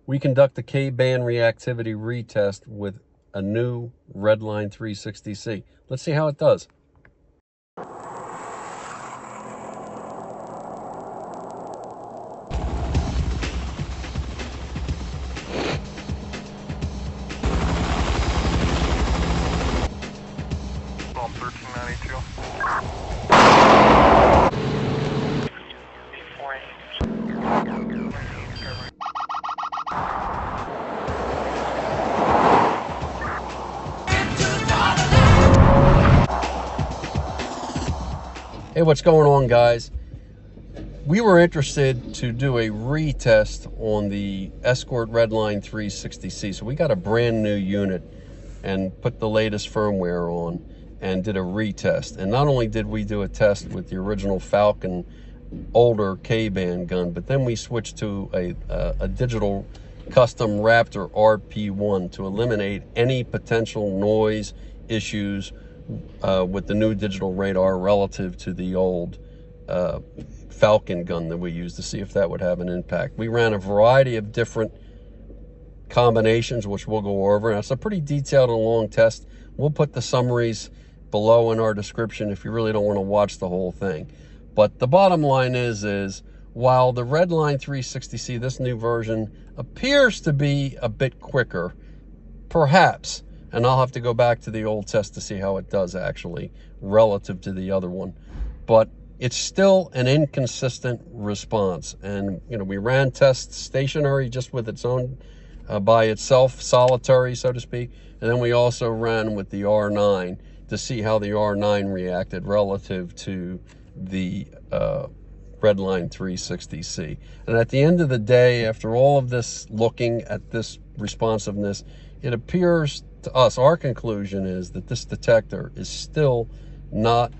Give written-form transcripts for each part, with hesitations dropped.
we conduct the K-band reactivity retest with a new Redline 360c. Let's see how it does. Hey, what's going on, guys? We were interested to do a retest on the Escort Redline 360c. So we got a brand new unit and put the latest firmware on and did a retest. And not only did we do a test with the original Falcon older K-band gun, but then we switched to a digital Kustom Raptor RP-1 to eliminate any potential noise issues with the new digital radar relative to the old Falcon gun that we used, to see if that would have an impact. We ran a variety of different combinations, which we'll go over. And it's a pretty detailed and long test. We'll put the summaries below in our description if you really don't want to watch the whole thing. But the bottom line is while the Redline 360c, this new version, appears to be a bit quicker, perhaps, and I'll have to go back to the old test to see how it does actually relative to the other one, but it's still an inconsistent response. And we ran tests stationary, just with its own by itself, solitary, so to speak, and then we also ran with the R9 to see how the R9 reacted relative to the Redline 360c. And at the end of the day, after all of this looking at this responsiveness, it appears to us, our conclusion is that this detector is still not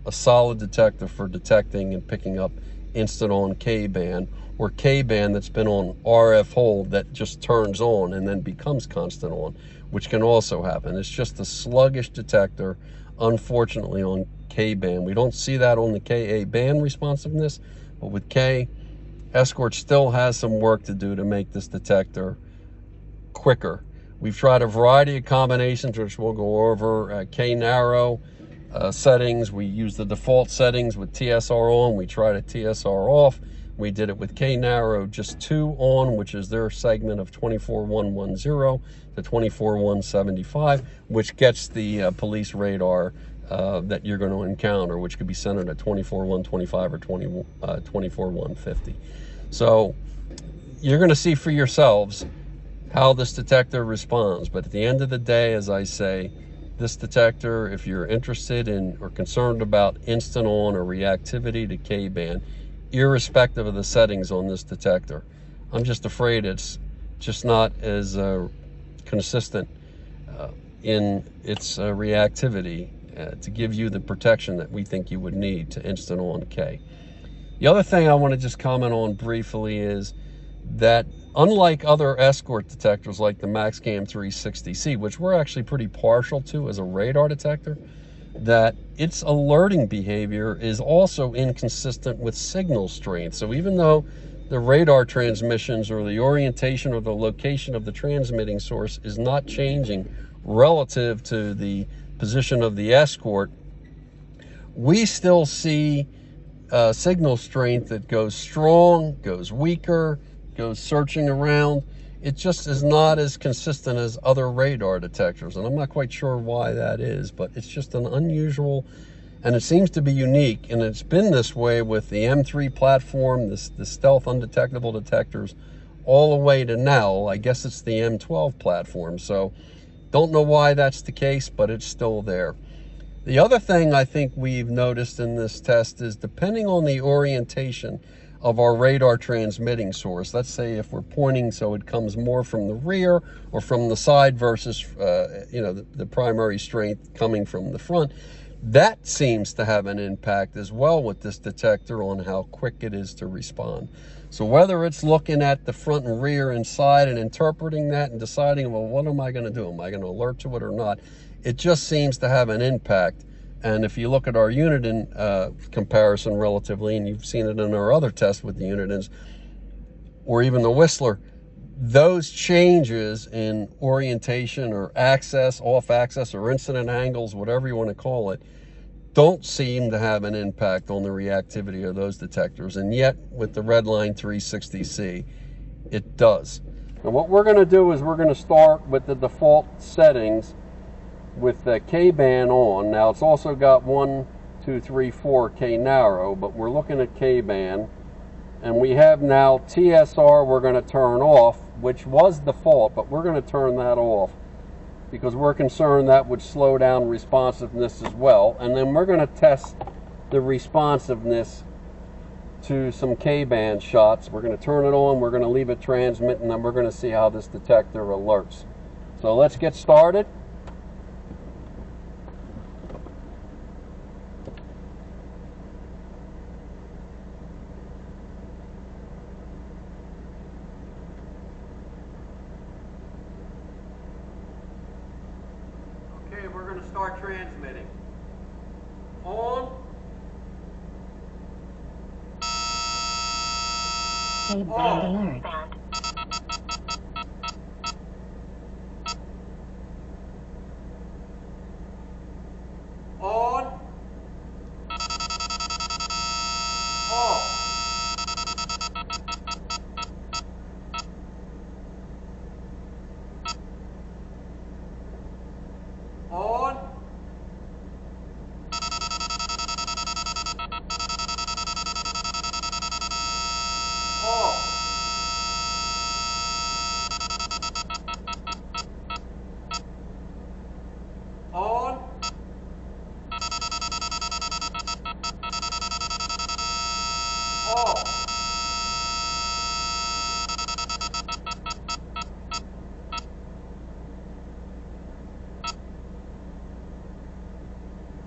a solid detector for detecting and picking up instant on K-band, or K-band that's been on RF hold that just turns on and then becomes constant on, which can also happen. It's just a sluggish detector, unfortunately, on K-band. We don't see that on the KA band responsiveness, but with K, Escort still has some work to do to make this detector quicker. We've tried a variety of combinations, which we'll go over. K-narrow settings. We use the default settings with TSR on. We tried a TSR off. We did it with K-narrow, just 2 on, which is their segment of 24.110 to 24.175, which gets the police radar that you're going to encounter, which could be centered at 24.125 or 24.150. So you're going to see for yourselves how this detector responds. But at the end of the day, as I say, this detector, if you're interested in or concerned about instant on or reactivity to K-band, irrespective of the settings on this detector, I'm just afraid it's just not as consistent in its reactivity to give you the protection that we think you would need to instant on K. The other thing I want to just comment on briefly is that unlike other Escort detectors like the MaxCam 360c, which we're actually pretty partial to as a radar detector, that its alerting behavior is also inconsistent with signal strength. So even though the radar transmissions or the orientation or the location of the transmitting source is not changing relative to the position of the Escort, we still see signal strength that goes strong, goes weaker, goes searching around. It just is not as consistent as other radar detectors, and I'm not quite sure why that is, but it's just an unusual, and it seems to be unique, and it's been this way with the M3 platform, the stealth undetectable detectors, all the way to now. I guess it's the M12 platform, so don't know why that's the case, but it's still there. The other thing I think we've noticed in this test is, depending on the orientation of our radar transmitting source, let's say if we're pointing so it comes more from the rear or from the side versus the primary strength coming from the front, that seems to have an impact as well with this detector on how quick it is to respond. So whether it's looking at the front and rear and side and interpreting that and deciding, well, what am I going to do? Am I going to alert to it or not? It just seems to have an impact. And if you look at our Uniden comparison relatively, and you've seen it in our other tests with the Unidens, or even the Whistler, those changes in orientation or access, off access, or incident angles, whatever you want to call it, don't seem to have an impact on the reactivity of those detectors. And yet, with the Redline 360c, it does. And what we're going to do is we're going to start with the default settings with the K-band on. Now, it's also got 1, 2, 3, 4 K narrow, but we're looking at K-band. And we have now TSR we're going to turn off, which was default, but we're going to turn that off because we're concerned that would slow down responsiveness as well. And then we're going to test the responsiveness to some K-band shots. We're going to turn it on, we're going to leave it transmit, and then we're going to see how this detector alerts. So let's get started. Okay, we're going to start transmitting. On. K-band alert. On. Off. On.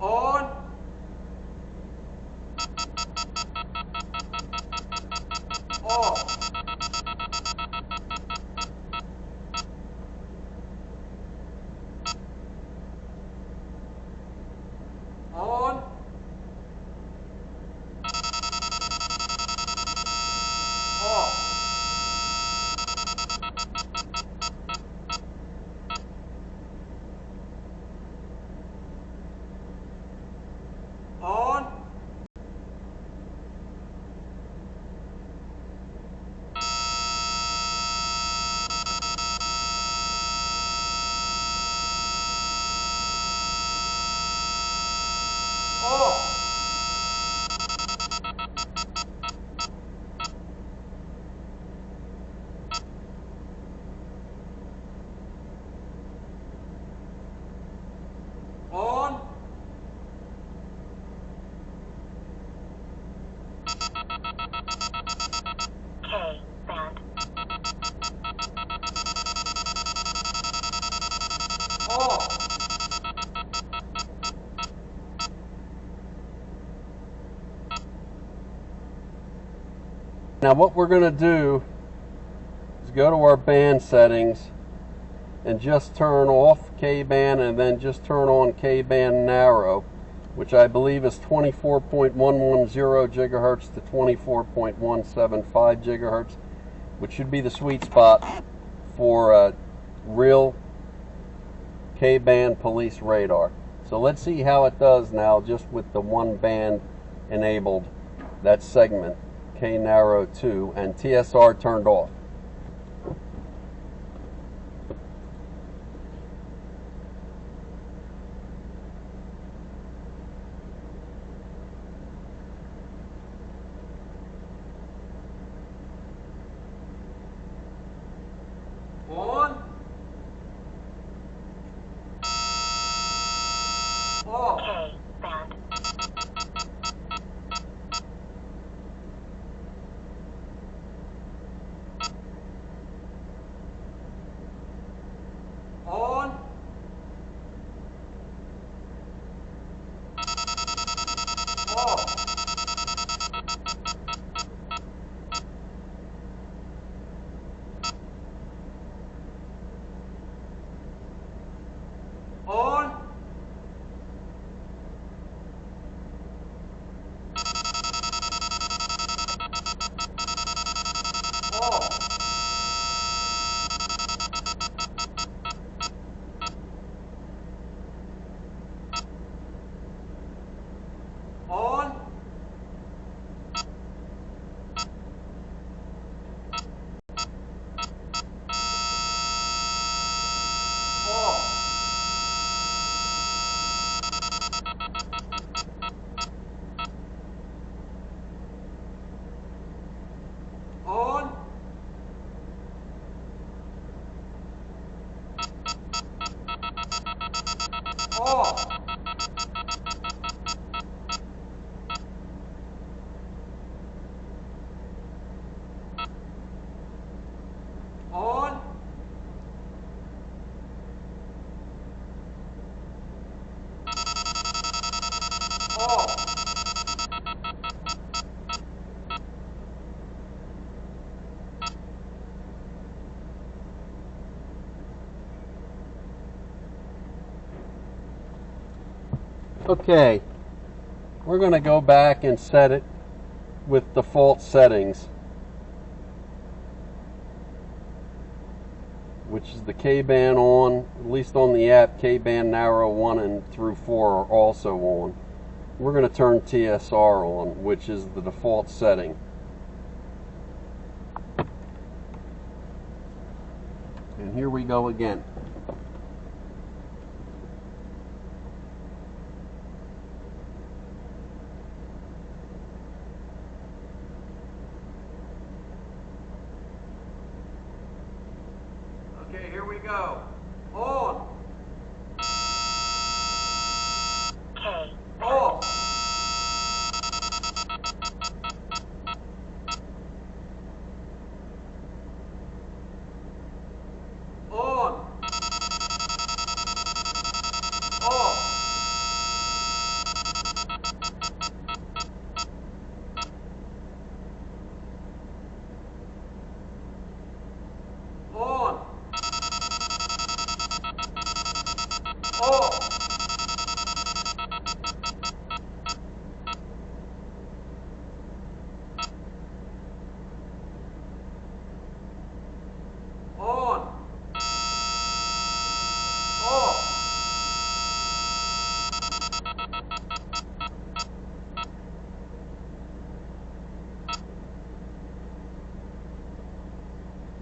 Off. On. Off. On. Off. On. Off. On. Off. On. K-band. Off. Now what we're going to do is go to our band settings and just turn off K-band and then just turn on K-band narrow, which I believe is 24.110 gigahertz to 24.175 gigahertz, which should be the sweet spot for real K-band police radar. So let's see how it does now just with the one band enabled, that segment, K narrow 2, and TSR turned off. On. Off. K-band. Off. On. Off. Okay, we're going to go back and set it with default settings, which is the K-band on, at least on the app. K-band narrow 1 and through 4 are also on. We're going to turn TSR on, which is the default setting. And here we go again. Okay, here we go. On. K. Off. On. Off. On. Off.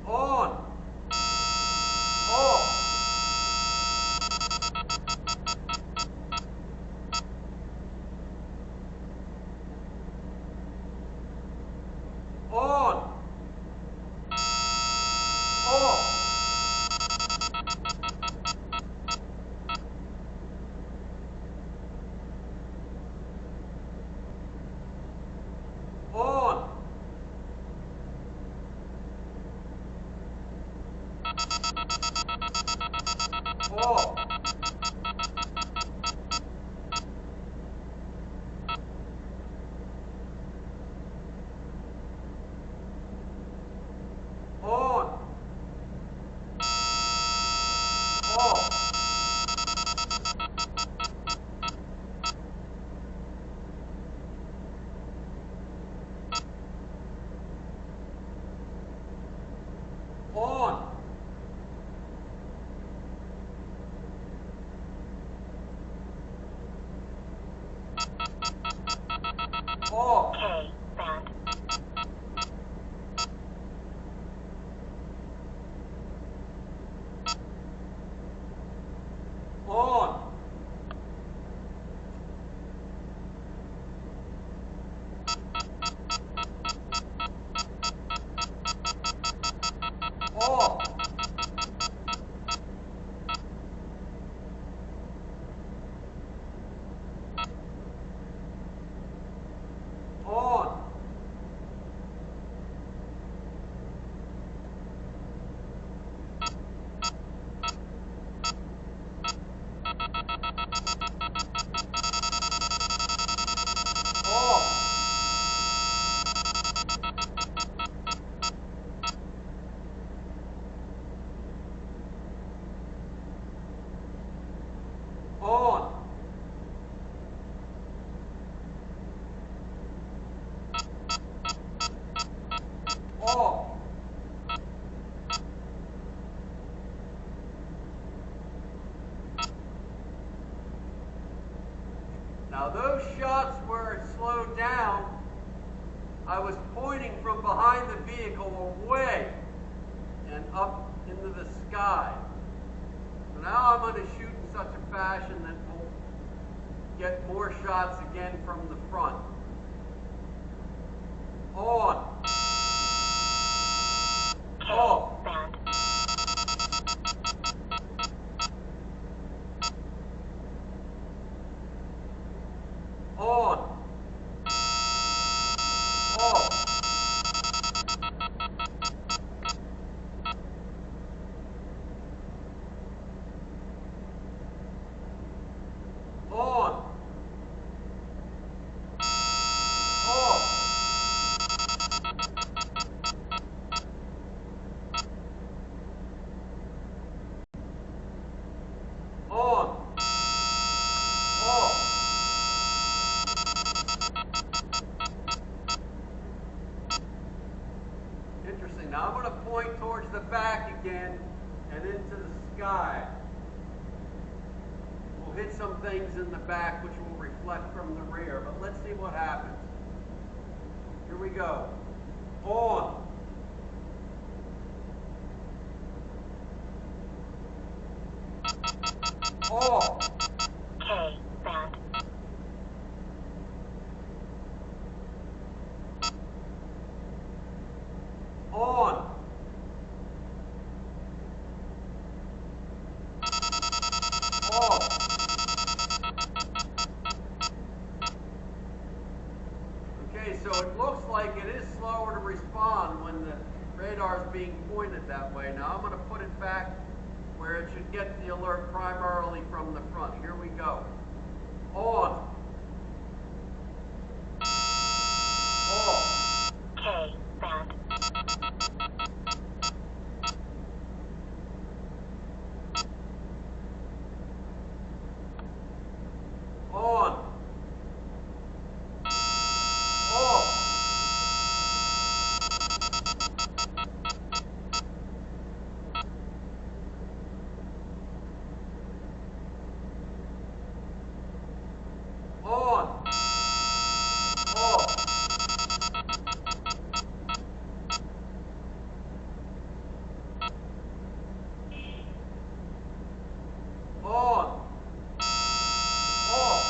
On. Off. On. Off. On. Off. On. Off. On. Off. On. Off. K-band. On. Off. On. Off. On. Off. Now those shots where it slowed down, I was pointing from behind the vehicle away and up into the sky. So now I'm going to shoot in such a fashion that we'll get more shots again from the front. On. Off. K-band. 1. towards the back again and into the sky. We'll hit some things in the back which will reflect from the rear, but let's see what happens. Here we go. On. Off. K-band. On. Off. Okay, so it looks like it is slower to respond when the radar is being pointed that way. Now I'm going to put it back where it should get the alert primarily from the front. Here we go. On. Off. K-band. On. Off. On. Off. On. Off.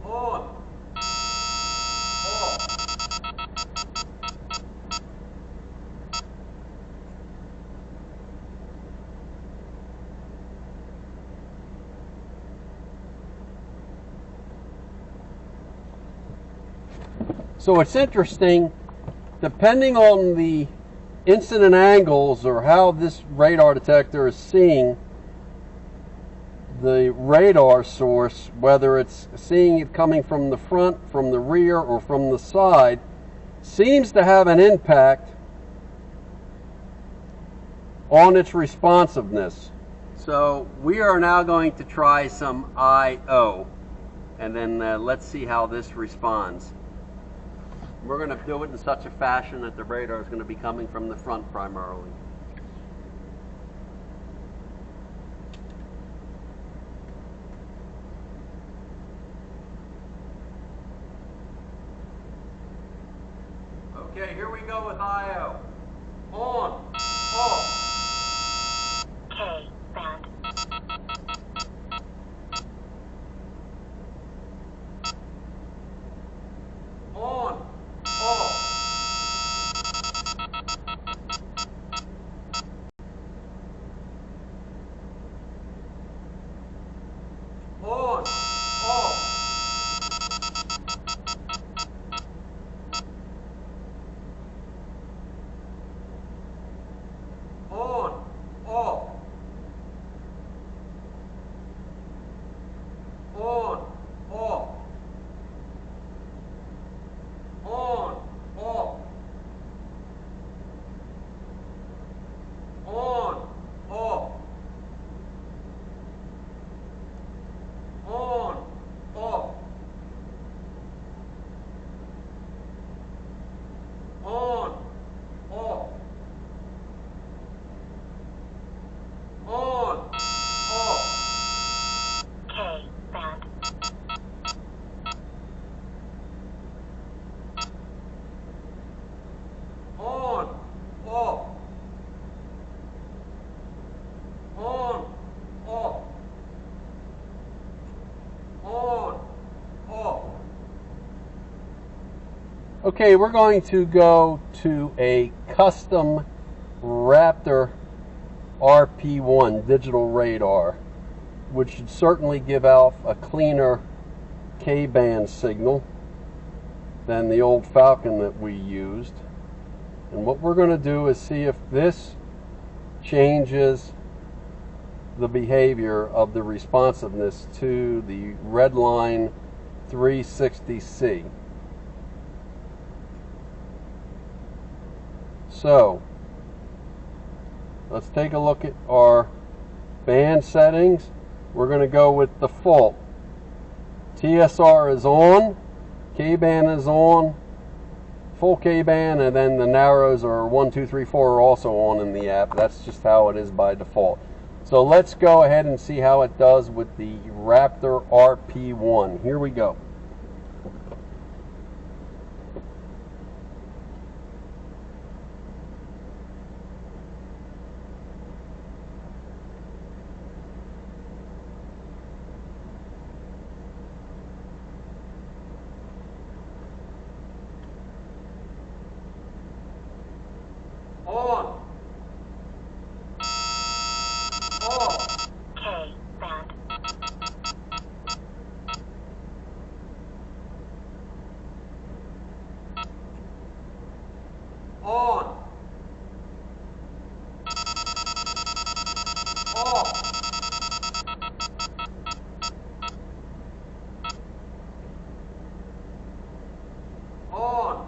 On. Off. So it's interesting, depending on the incident angles or how this radar detector is seeing the radar source, whether it's seeing it coming from the front, from the rear, or from the side, seems to have an impact on its responsiveness. So we are now going to try some I/O, and then let's see how this responds. We're going to do it in such a fashion that the radar is going to be coming from the front primarily. Okay, here we go with I/O. On. Off. K-band. On. Off. On. Off. On. Off. On. Off. On. Off. On. Off. On. Off. On. Off. On. Off. K-band. On. Off. On. Off. On. Off. Okay, we're going to go to a Kustom Raptor RP-1 digital radar, which should certainly give off a cleaner K-band signal than the old Falcon that we used. And what we're going to do is see if this changes the behavior of the responsiveness to the Redline 360c. So let's take a look at our band settings. We're going to go with default TSR is on, K-band is on, full K-band, and then the narrows are 1, 2, 3, 4 are also on in the app. That's just how it is by default. So let's go ahead and see how it does with the Raptor RP-1. Here we go. On. Off. K-band. On. Off. On.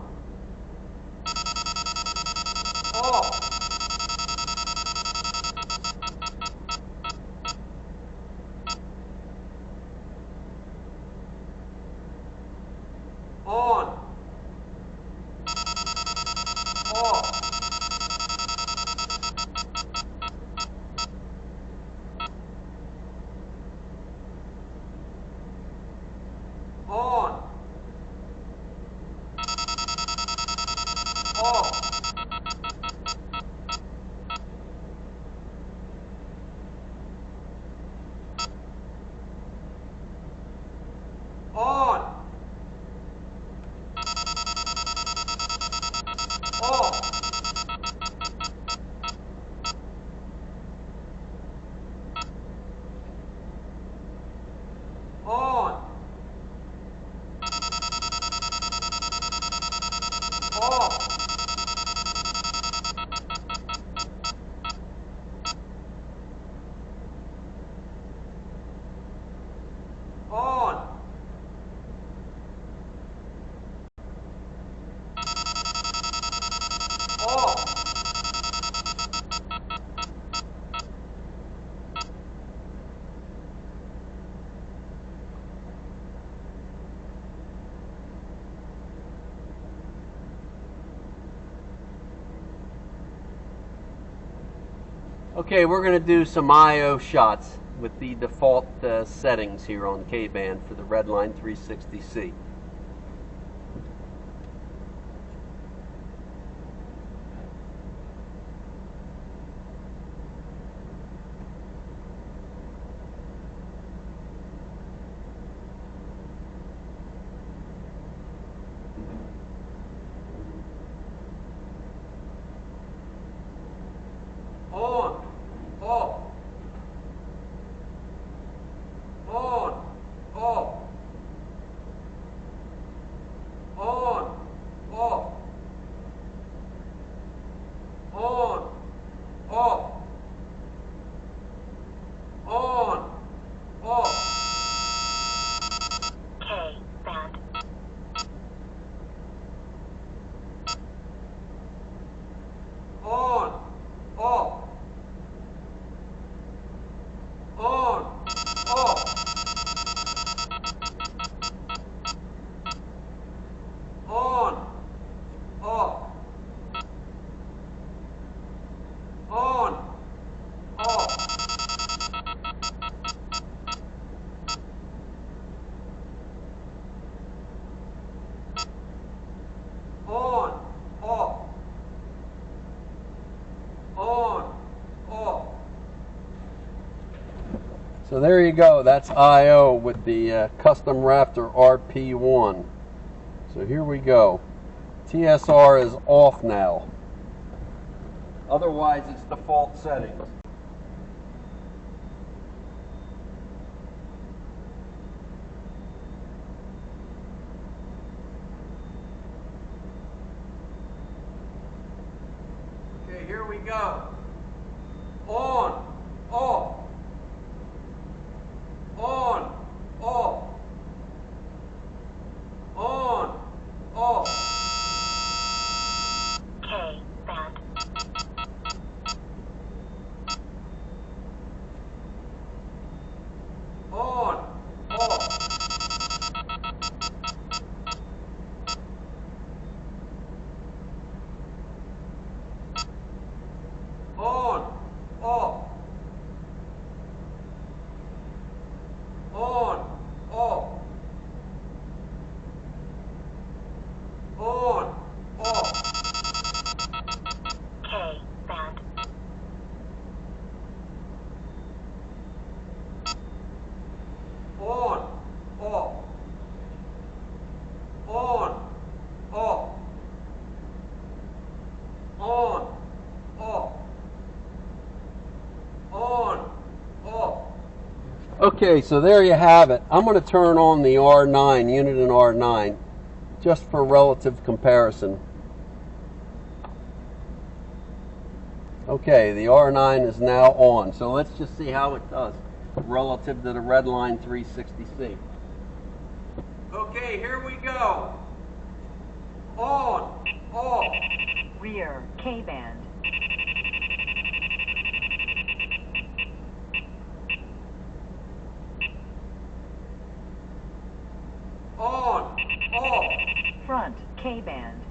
Off. On. Off. On. Off. On. Off. On. Off. On. Off. Okay, we're going to do some I/O shots with the default settings here on K-band for the Redline 360c. On. Off. On. Off. On. Off. On. Off. On. Off. K-band. On. Off. On. Off. On. Off. On. Off. On. Off. On. Off. So there you go. That's I/O with the Kustom Raptor RP-1. So here we go. TSR is off now. Otherwise, it's default settings. Okay, here we go. On, off. On, off. On, off. K-band. On, off. Okay, so there you have it. I'm going to turn on the R9, Uniden R9, just for relative comparison. Okay, the R9 is now on, so let's just see how it does relative to the Redline 360c. Okay, here we go. On, off. Rear K-band. On, off. Front K-band.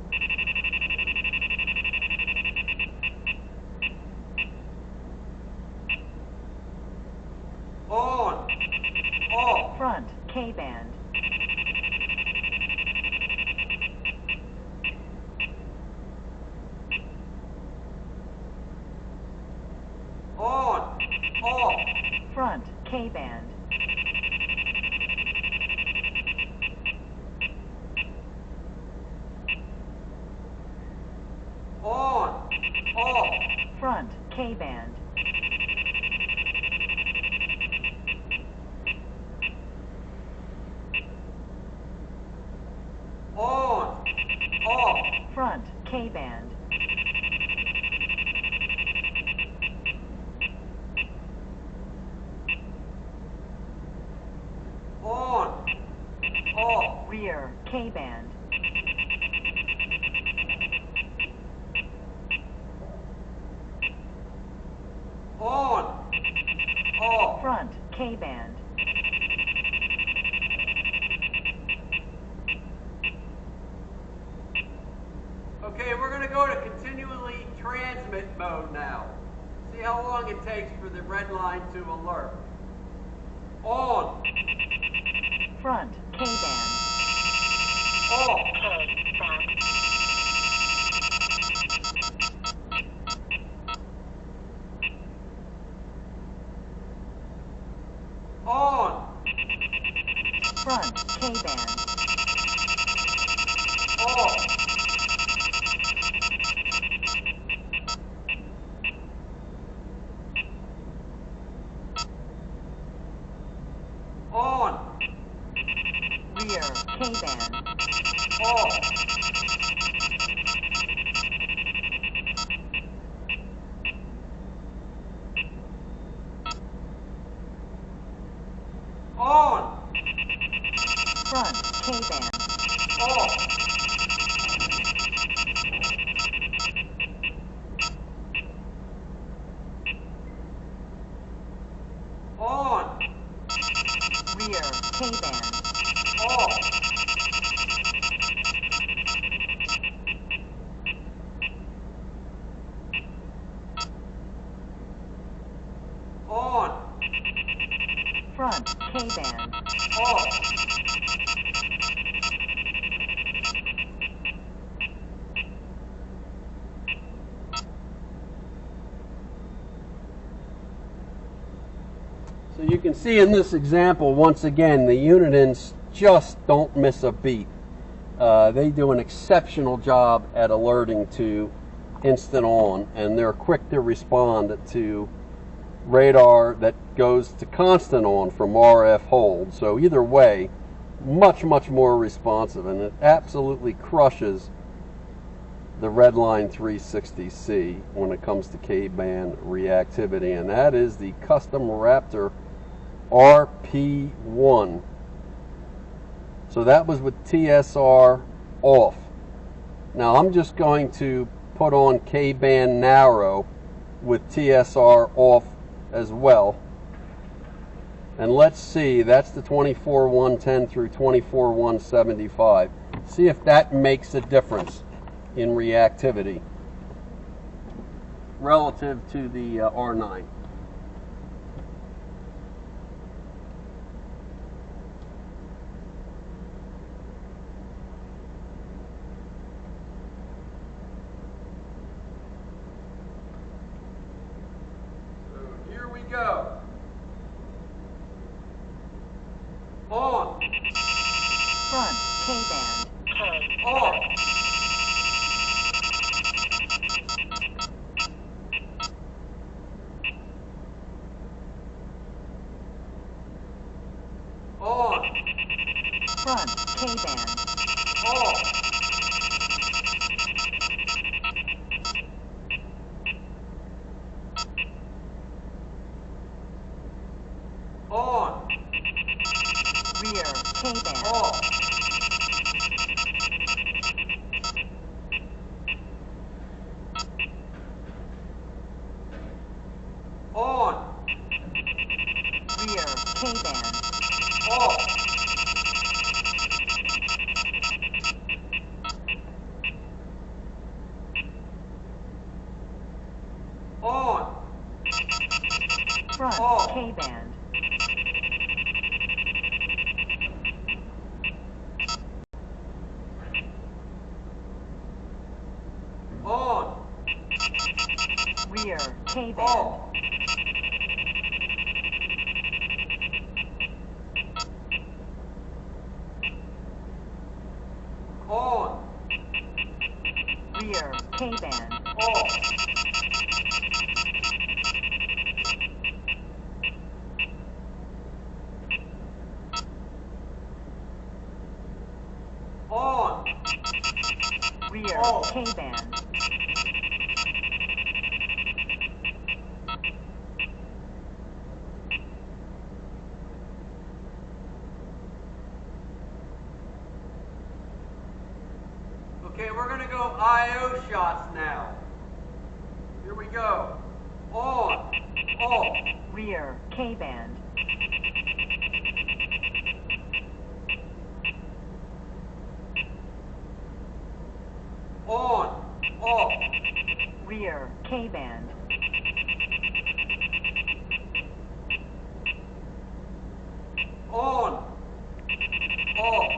On, off. Front K-band. On, off. Front K-band. On, off. Front K-band. On, off. Front K-band. On, off. Rear K-band. On, off. Front K-band. Okay, we're going to go to continually transmit mode now. See how long it takes for the red line to alert. On, Front K-band. off. K-band. On, Front K-band. off. On, Rear K-band. off. On, Front K-band. off. On, Rear K-band. off. On, Front K-band. off. So you can see in this example, once again, the Unidens just don't miss a beat. They do an exceptional job at alerting to instant on, and they're quick to respond to radar that goes to constant on from RF hold. So either way, much more responsive, and it absolutely crushes the Redline 360c when it comes to K-band reactivity, and that is the Kustom Raptor RP-1. So that was with TSR off. Now I'm just going to put on K-band narrow with TSR off as well. And let's see, that's the 24.110 through 24.175. See if that makes a difference in reactivity relative to the R9. So here we go. On. Front K-band. Off. On. Rear K-band. Off. On. Rear K-band. Off. On. Front Off. K-band. On. Rear K-band. Off. On. Rear K-band. Off. On. Rear Off. K-band. Okay, we're going to go IO shots now. Here we go. On. Off. Rear K-band. On. Off. Rear K-band. On. Off.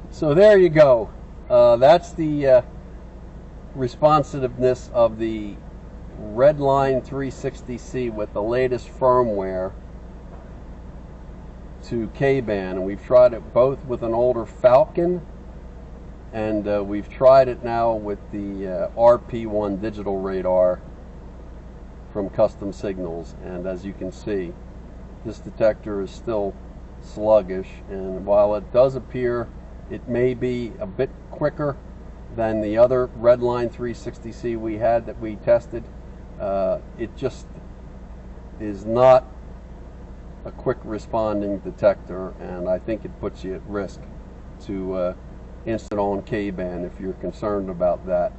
So there you go. That's the responsiveness of the Redline 360c with the latest firmware to K-band. And we've tried it both with an older Falcon, and we've tried it now with the RP-1 digital radar from Kustom Signals. And as you can see, this detector is still sluggish, and while it does appear it may be a bit quicker than the other Redline 360c we had that we tested, it just is not a quick responding detector, and I think it puts you at risk to instant on K-band if you're concerned about that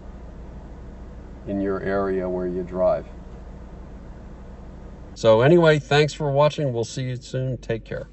in your area where you drive. So anyway, thanks for watching. We'll see you soon. Take care.